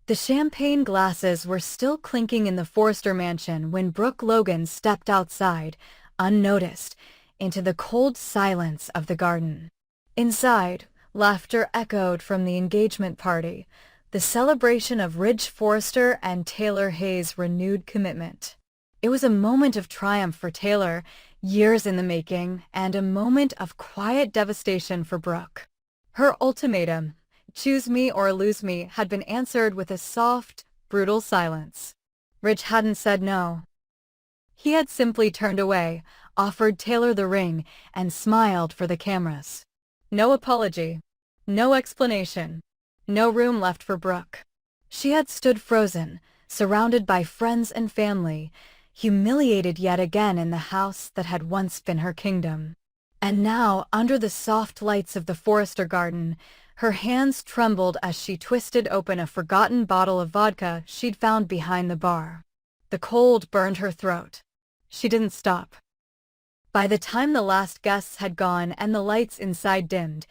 The champagne glasses were still clinking in the Forrester mansion when Brooke Logan stepped outside, unnoticed, into the cold silence of the garden. Inside, laughter echoed from the engagement party, the celebration of Ridge Forrester and Taylor Hayes' renewed commitment. It was a moment of triumph for Taylor, years in the making, and a moment of quiet devastation for Brooke. Her ultimatum, choose me or lose me, had been answered with a soft, brutal silence. Ridge hadn't said no. He had simply turned away, offered Taylor the ring, and smiled for the cameras. No apology. No explanation. No room left for Brooke. She had stood frozen, surrounded by friends and family, humiliated yet again in the house that had once been her kingdom. And now, under the soft lights of the Forrester garden, her hands trembled as she twisted open a forgotten bottle of vodka she'd found behind the bar. The cold burned her throat. She didn't stop. By the time the last guests had gone and the lights inside dimmed,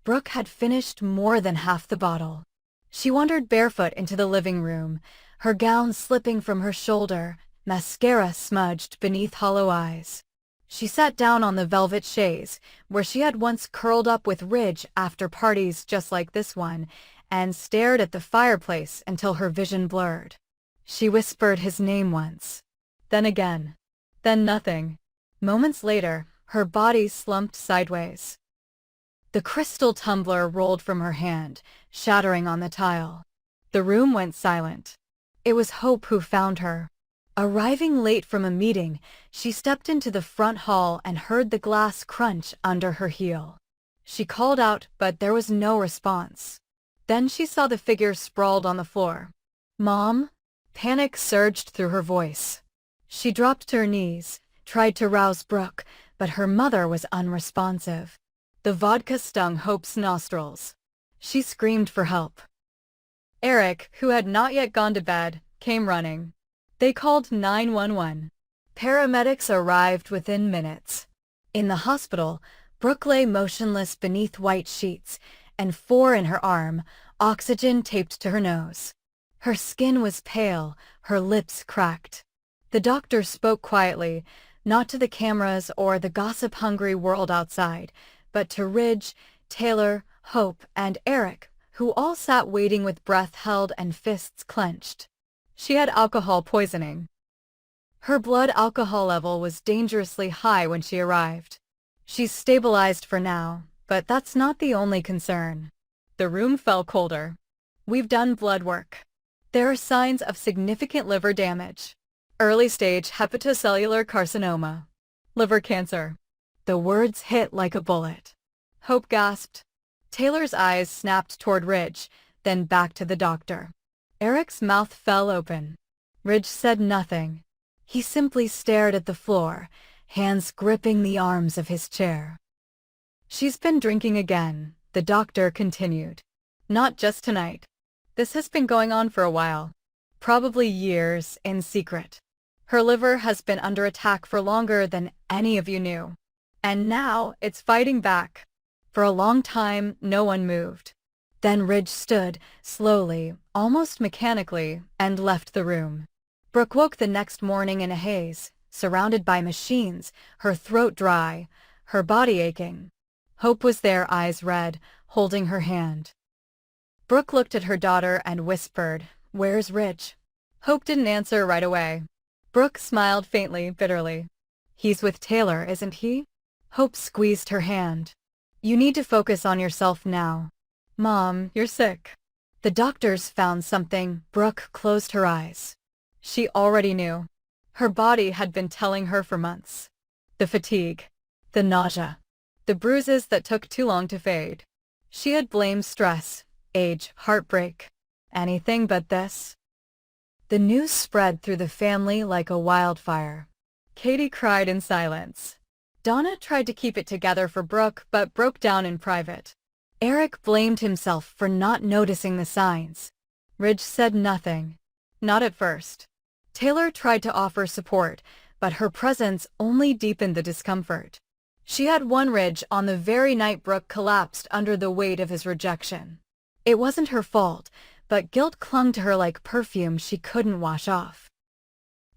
Brooke had finished more than half the bottle. She wandered barefoot into the living room, her gown slipping from her shoulder, mascara smudged beneath hollow eyes. She sat down on the velvet chaise, where she had once curled up with Ridge after parties just like this one, and stared at the fireplace until her vision blurred. She whispered his name once. Then again. Then nothing. Moments later, her body slumped sideways. The crystal tumbler rolled from her hand, shattering on the tile. The room went silent. It was Hope who found her. Arriving late from a meeting, she stepped into the front hall and heard the glass crunch under her heel. She called out, but there was no response. Then she saw the figure sprawled on the floor. "Mom?" Panic surged through her voice. She dropped to her knees, tried to rouse Brooke, but her mother was unresponsive. The vodka stung Hope's nostrils. She screamed for help. Eric, who had not yet gone to bed, came running. They called 911. Paramedics arrived within minutes. In the hospital, Brooke lay motionless beneath white sheets, and 4 in her arm, oxygen taped to her nose. Her skin was pale, her lips cracked. The doctor spoke quietly, not to the cameras or the gossip-hungry world outside, but to Ridge, Taylor, Hope, and Eric, who all sat waiting with breath held and fists clenched. She had alcohol poisoning. Her blood alcohol level was dangerously high when she arrived. She's stabilized for now, but that's not the only concern. The room fell colder. We've done blood work. There are signs of significant liver damage. Early-stage hepatocellular carcinoma. Liver cancer. The words hit like a bullet. Hope gasped. Taylor's eyes snapped toward Ridge, then back to the doctor. Eric's mouth fell open. Ridge said nothing. He simply stared at the floor, hands gripping the arms of his chair. She's been drinking again, the doctor continued. Not just tonight. This has been going on for a while. Probably years, in secret. Her liver has been under attack for longer than any of you knew. And now it's fighting back. For a long time, no one moved. Then Ridge stood, slowly, almost mechanically, and left the room. Brooke woke the next morning in a haze, surrounded by machines, her throat dry, her body aching. Hope was there, eyes red, holding her hand. Brooke looked at her daughter and whispered, "Where's Ridge?" Hope didn't answer right away. Brooke smiled faintly, bitterly. "He's with Taylor, isn't he?" Hope squeezed her hand. "You need to focus on yourself now. Mom, you're sick." The doctors found something. Brooke closed her eyes. She already knew. Her body had been telling her for months. The fatigue. The nausea. The bruises that took too long to fade. She had blamed stress, age, heartbreak. Anything but this. The news spread through the family like a wildfire. Katie cried in silence. Donna tried to keep it together for Brooke, but broke down in private. Eric blamed himself for not noticing the signs. Ridge said nothing. Not at first. Taylor tried to offer support, but her presence only deepened the discomfort. She had won Ridge on the very night Brooke collapsed under the weight of his rejection. It wasn't her fault, but guilt clung to her like perfume she couldn't wash off.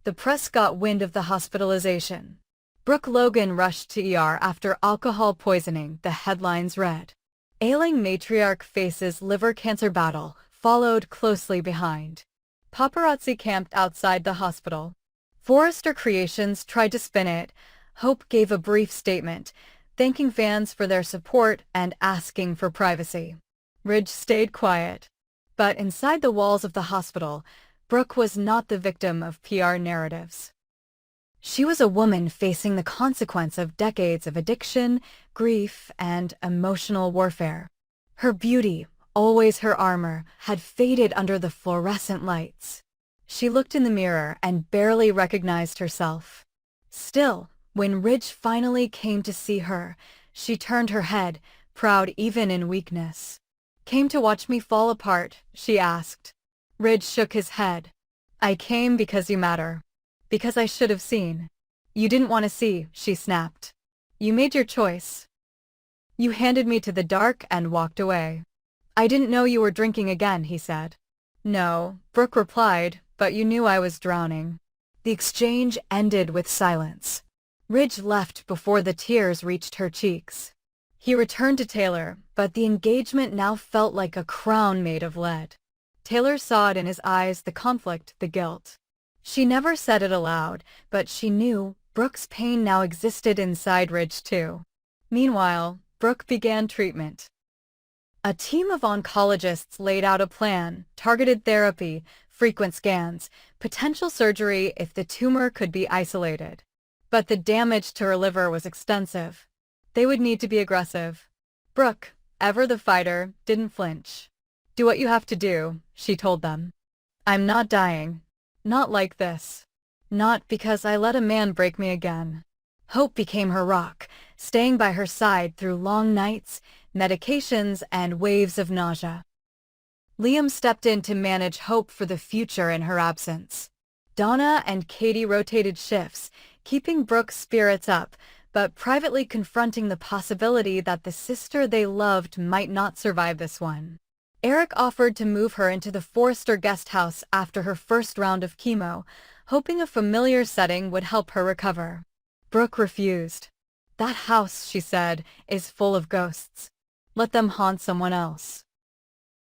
The press got wind of the hospitalization. Brooke Logan rushed to ER after alcohol poisoning, the headlines read. Ailing matriarch faces liver cancer battle, followed closely behind. Paparazzi camped outside the hospital. Forrester Creations tried to spin it. Hope gave a brief statement, thanking fans for their support and asking for privacy. Ridge stayed quiet. But inside the walls of the hospital, Brooke was not the victim of PR narratives. She was a woman facing the consequence of decades of addiction, grief, and emotional warfare. Her beauty, always her armor, had faded under the fluorescent lights. She looked in the mirror and barely recognized herself. Still, when Ridge finally came to see her, she turned her head, proud even in weakness. "Came to watch me fall apart?" she asked. Ridge shook his head. "I came because you matter. Because I should have seen." "You didn't want to see," she snapped. "You made your choice. You handed me to the dark and walked away." "I didn't know you were drinking again," he said. "No," Brooke replied, "but you knew I was drowning." The exchange ended with silence. Ridge left before the tears reached her cheeks. He returned to Taylor, but the engagement now felt like a crown made of lead. Taylor saw it in his eyes, the conflict, the guilt. She never said it aloud, but she knew Brooke's pain now existed inside Ridge too. Meanwhile, Brooke began treatment. A team of oncologists laid out a plan: targeted therapy, frequent scans, potential surgery if the tumor could be isolated. But the damage to her liver was extensive. They would need to be aggressive. Brooke, ever the fighter, didn't flinch. "Do what you have to do," she told them. "I'm not dying. Not like this. Not because I let a man break me again." Hope became her rock, staying by her side through long nights, medications, and waves of nausea. Liam stepped in to manage Hope for the future in her absence. Donna and Katie rotated shifts, keeping Brooke's spirits up, but privately confronting the possibility that the sister they loved might not survive this one. Eric offered to move her into the Forrester guest house after her first round of chemo, hoping a familiar setting would help her recover. Brooke refused. "That house," she said, "is full of ghosts. Let them haunt someone else."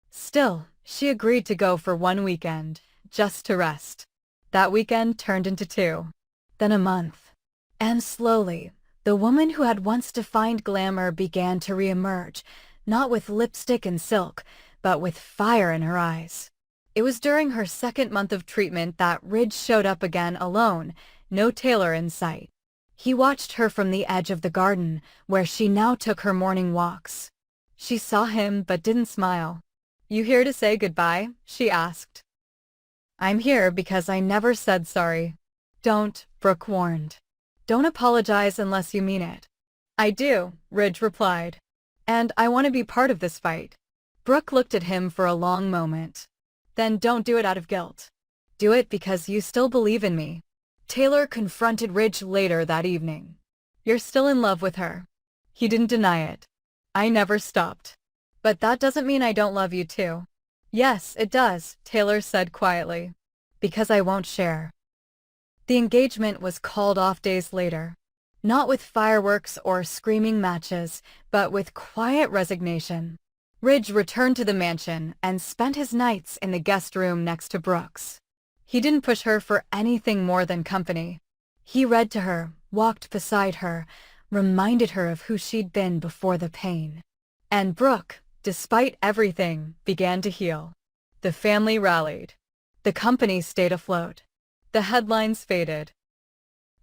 Still, she agreed to go for one weekend, just to rest. That weekend turned into 2. Then a month. And slowly, the woman who had once defined glamour began to reemerge, not with lipstick and silk, but with fire in her eyes. It was during her second month of treatment that Ridge showed up again alone, no Taylor in sight. He watched her from the edge of the garden, where she now took her morning walks. She saw him but didn't smile. "You here to say goodbye?" she asked. "I'm here because I never said sorry." "Don't," Brooke warned. "Don't apologize unless you mean it." "I do," Ridge replied. "And I want to be part of this fight." Brooke looked at him for a long moment. "Then don't do it out of guilt. Do it because you still believe in me." Taylor confronted Ridge later that evening. "You're still in love with her." He didn't deny it. "I never stopped. But that doesn't mean I don't love you too." "Yes, it does," Taylor said quietly. "Because I won't share." The engagement was called off days later. Not with fireworks or screaming matches, but with quiet resignation. Ridge returned to the mansion and spent his nights in the guest room next to Brooke's. He didn't push her for anything more than company. He read to her, walked beside her, reminded her of who she'd been before the pain. And Brooke, despite everything, began to heal. The family rallied. The company stayed afloat. The headlines faded.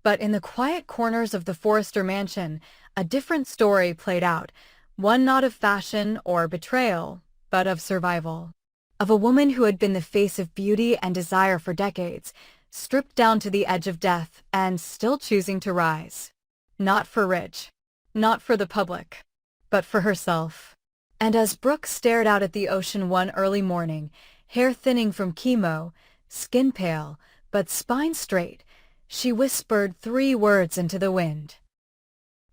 But in the quiet corners of the Forrester mansion, a different story played out, one not of fashion or betrayal, but of survival. Of a woman who had been the face of beauty and desire for decades, stripped down to the edge of death and still choosing to rise. Not for Ridge, not for the public, but for herself. And as Brooke stared out at the ocean one early morning, hair thinning from chemo, skin pale, but spine straight, she whispered 3 words into the wind.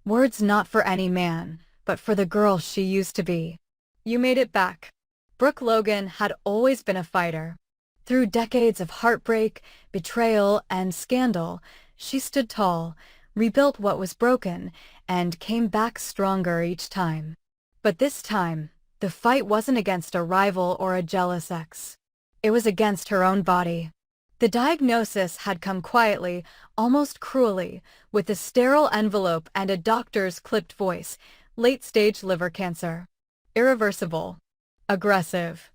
Words not for any man, but for the girl she used to be. "You made it back." Brooke Logan had always been a fighter. Through decades of heartbreak, betrayal, and scandal, she stood tall, rebuilt what was broken, and came back stronger each time. But this time, the fight wasn't against a rival or a jealous ex. It was against her own body. The diagnosis had come quietly, almost cruelly, with a sterile envelope and a doctor's clipped voice: late-stage liver cancer. Irreversible. Aggressive.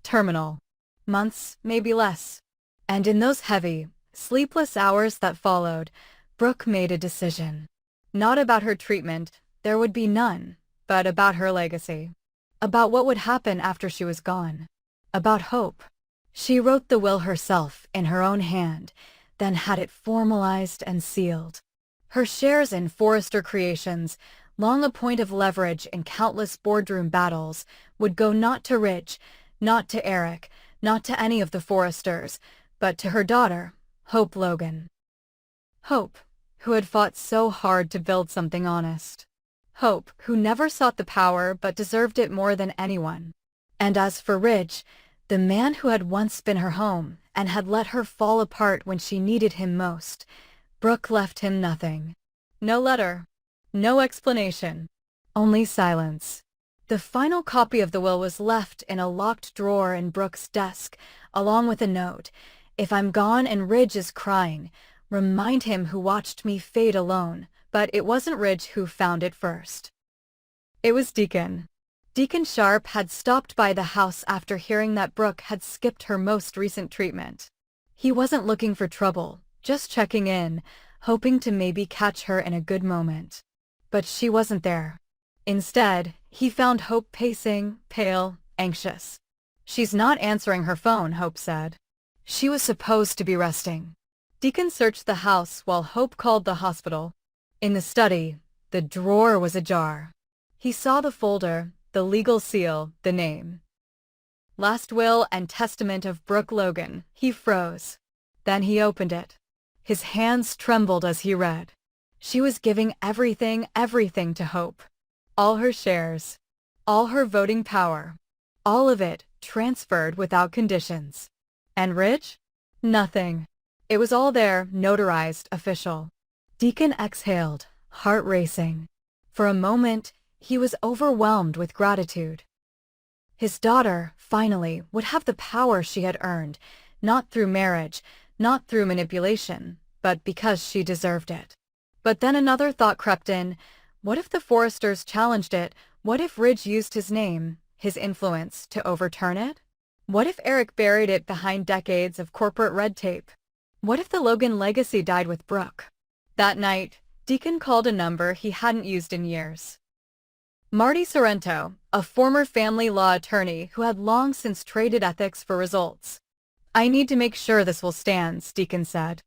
Terminal. Months, maybe less. And in those heavy, sleepless hours that followed, Brooke made a decision. Not about her treatment, there would be none, but about her legacy. About what would happen after she was gone. About hope. She wrote the will herself in her own hand, then had it formalized and sealed. Her shares in Forrester Creations, long a point of leverage in countless boardroom battles, would go not to Ridge, not to Eric, not to any of the Forresters, but to her daughter, Hope Logan. Hope, who had fought so hard to build something honest. Hope, who never sought the power but deserved it more than anyone. And as for Ridge, the man who had once been her home and had let her fall apart when she needed him most, Brooke left him nothing. No letter. No explanation. Only silence. The final copy of the will was left in a locked drawer in Brooke's desk, along with a note: "If I'm gone and Ridge is crying, remind him who watched me fade alone." But it wasn't Ridge who found it first. It was Deacon. Deacon Sharp had stopped by the house after hearing that Brooke had skipped her most recent treatment. He wasn't looking for trouble, just checking in, hoping to maybe catch her in a good moment. But she wasn't there. Instead, he found Hope pacing, pale, anxious. "She's not answering her phone," Hope said. She was supposed to be resting. Deacon searched the house while Hope called the hospital. In the study, the drawer was ajar. He saw the folder, the legal seal, the name. "Last Will and Testament of Brooke Logan." He froze. Then he opened it. His hands trembled as he read. She was giving everything to Hope. All her shares. All her voting power. All of it transferred without conditions. And Ridge? Nothing. It was all there, notarized, official. Deacon exhaled, heart racing. For a moment, he was overwhelmed with gratitude. His daughter, finally, would have the power she had earned, not through marriage, not through manipulation, but because she deserved it. But then another thought crept in. What if the Forresters challenged it? What if Ridge used his name, his influence, to overturn it? What if Eric buried it behind decades of corporate red tape? What if the Logan legacy died with Brooke? That night, Deacon called a number he hadn't used in years. Marty Sorrento, a former family law attorney who had long since traded ethics for results. "I need to make sure this will stand," Deacon said.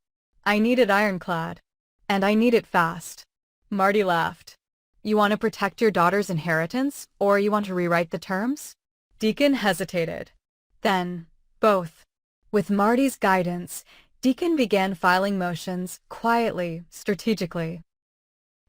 "I need it ironclad. And I need it fast." Marty laughed. "You want to protect your daughter's inheritance, or you want to rewrite the terms?" Deacon hesitated. Then, both. With Marty's guidance, Deacon began filing motions, quietly, strategically.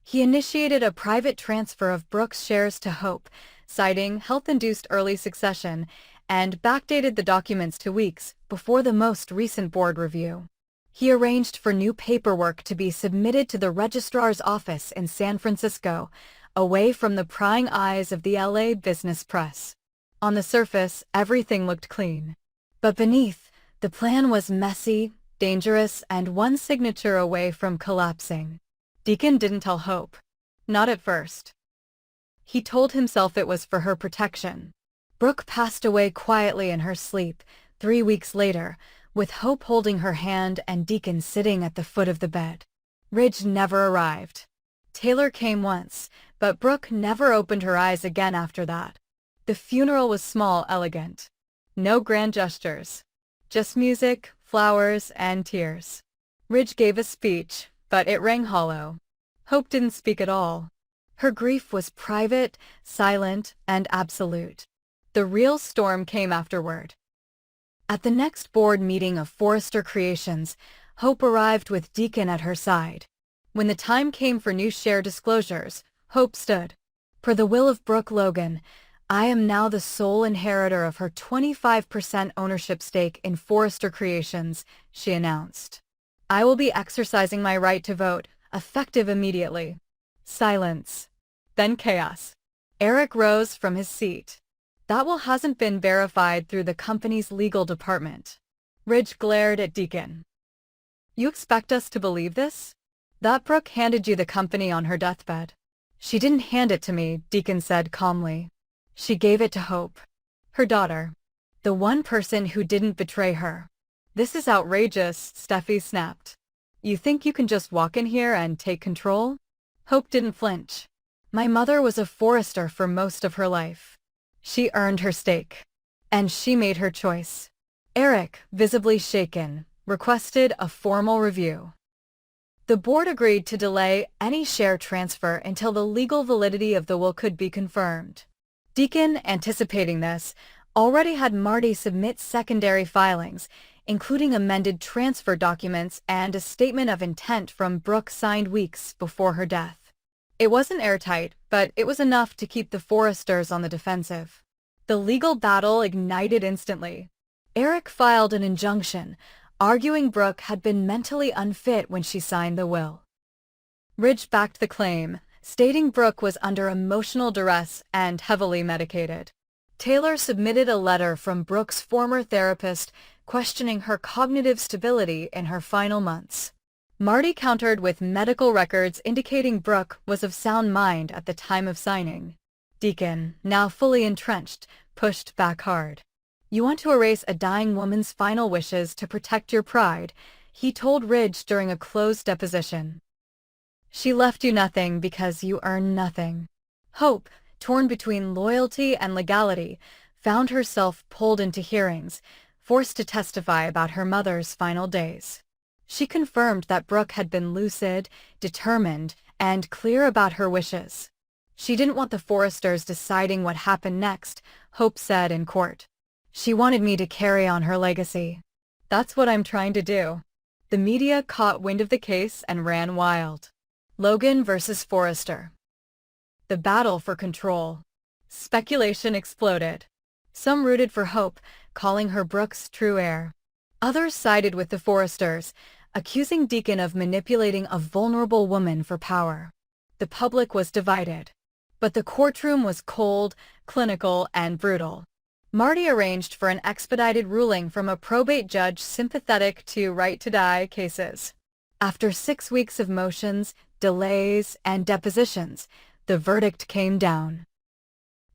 He initiated a private transfer of Brooke's shares to Hope, citing health-induced early succession, and backdated the documents to weeks before the most recent board review. He arranged for new paperwork to be submitted to the registrar's office in San Francisco, away from the prying eyes of the LA business press. On the surface, everything looked clean. But beneath, the plan was messy, dangerous, and one signature away from collapsing. Deacon didn't tell Hope. Not at first. He told himself it was for her protection. Brooke passed away quietly in her sleep 3 weeks later, with Hope holding her hand and Deacon sitting at the foot of the bed. Ridge never arrived. Taylor came once, but Brooke never opened her eyes again after that. The funeral was small, elegant. No grand gestures. Just music, flowers, and tears. Ridge gave a speech, but it rang hollow. Hope didn't speak at all. Her grief was private, silent, and absolute. The real storm came afterward. At the next board meeting of Forrester Creations, Hope arrived with Deacon at her side. When the time came for new share disclosures, Hope stood. "For the will of Brooke Logan, I am now the sole inheritor of her 25% ownership stake in Forrester Creations, she announced. I will be exercising my right to vote, effective immediately. Silence. Then chaos. Eric rose from his seat. That will hasn't been verified through the company's legal department. Ridge glared at Deacon. You expect us to believe this? That Brooke handed you the company on her deathbed. She didn't hand it to me, Deacon said calmly. She gave it to Hope, her daughter, the one person who didn't betray her. This is outrageous, Steffi snapped. You think you can just walk in here and take control? Hope didn't flinch. My mother was a Forrester for most of her life. She earned her stake. And she made her choice. Eric, visibly shaken, requested a formal review. The board agreed to delay any share transfer until the legal validity of the will could be confirmed. Deacon, anticipating this, already had Marty submit secondary filings, including amended transfer documents and a statement of intent from Brooke signed weeks before her death. It wasn't airtight, but it was enough to keep the Forresters on the defensive. The legal battle ignited instantly. Eric filed an injunction, arguing Brooke had been mentally unfit when she signed the will. Ridge backed the claim, stating Brooke was under emotional duress and heavily medicated. Taylor submitted a letter from Brooke's former therapist questioning her cognitive stability in her final months. Marty countered with medical records indicating Brooke was of sound mind at the time of signing. Deacon, now fully entrenched, pushed back hard. You want to erase a dying woman's final wishes to protect your pride, he told Ridge during a closed deposition. She left you nothing because you earn nothing. Hope, torn between loyalty and legality, found herself pulled into hearings, forced to testify about her mother's final days. She confirmed that Brooke had been lucid, determined, and clear about her wishes. She didn't want the Forresters deciding what happened next, Hope said in court. She wanted me to carry on her legacy. That's what I'm trying to do. The media caught wind of the case and ran wild. Logan versus Forrester. The battle for control. Speculation exploded. Some rooted for Hope, calling her Brooke's true heir. Others sided with the Forresters, accusing Deacon of manipulating a vulnerable woman for power. The public was divided. But the courtroom was cold, clinical, and brutal. Marty arranged for an expedited ruling from a probate judge sympathetic to right-to-die cases. After 6 weeks of motions, delays, and depositions, the verdict came down.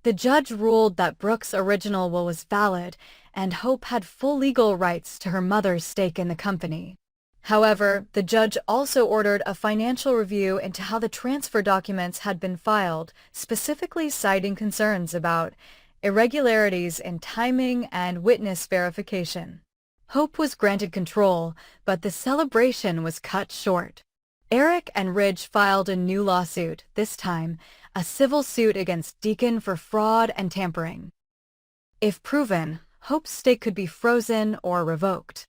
The judge ruled that Brooke's original will was valid and Hope had full legal rights to her mother's stake in the company. However, the judge also ordered a financial review into how the transfer documents had been filed, specifically citing concerns about irregularities in timing and witness verification. Hope was granted control, but the celebration was cut short. Eric and Ridge filed a new lawsuit, this time a civil suit against Deacon for fraud and tampering. If proven, Hope's stake could be frozen or revoked.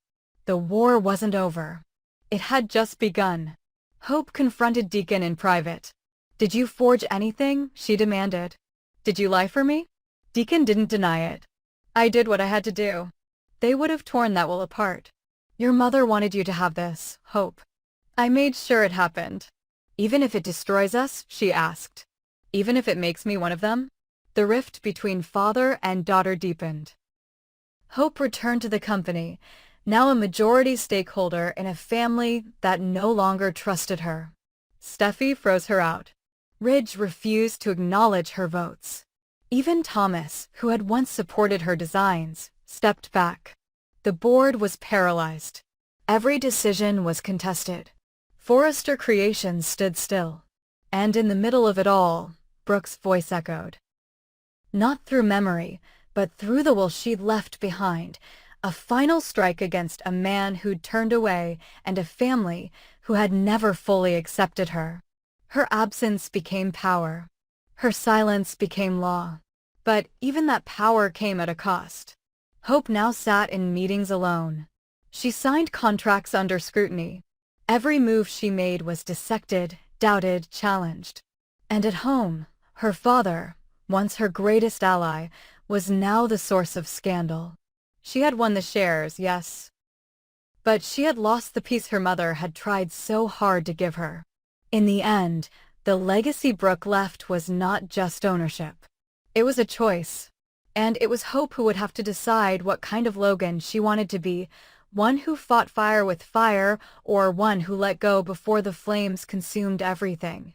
The war wasn't over. It had just begun. Hope confronted Deacon in private. "Did you forge anything?" she demanded. "Did you lie for me?" Deacon didn't deny it. "I did what I had to do." They would have torn that will apart. "Your mother wanted you to have this, Hope." "I made sure it happened." "Even if it destroys us?" she asked. "Even if it makes me one of them?" The rift between father and daughter deepened. Hope returned to the company, now a majority stakeholder in a family that no longer trusted her. Steffi froze her out. Ridge refused to acknowledge her votes. Even Thomas, who had once supported her designs, stepped back. The board was paralyzed. Every decision was contested. Forrester Creations stood still. And in the middle of it all, Brooke's voice echoed. Not through memory, but through the will she'd left behind, a final strike against a man who'd turned away and a family who had never fully accepted her. Her absence became power. Her silence became law. But even that power came at a cost. Hope now sat in meetings alone. She signed contracts under scrutiny. Every move she made was dissected, doubted, challenged. And at home, her father, once her greatest ally, was now the source of scandal. She had won the shares, yes, but she had lost the peace her mother had tried so hard to give her. In the end, the legacy Brooke left was not just ownership. It was a choice. And it was Hope who would have to decide what kind of Logan she wanted to be, one who fought fire with fire or one who let go before the flames consumed everything.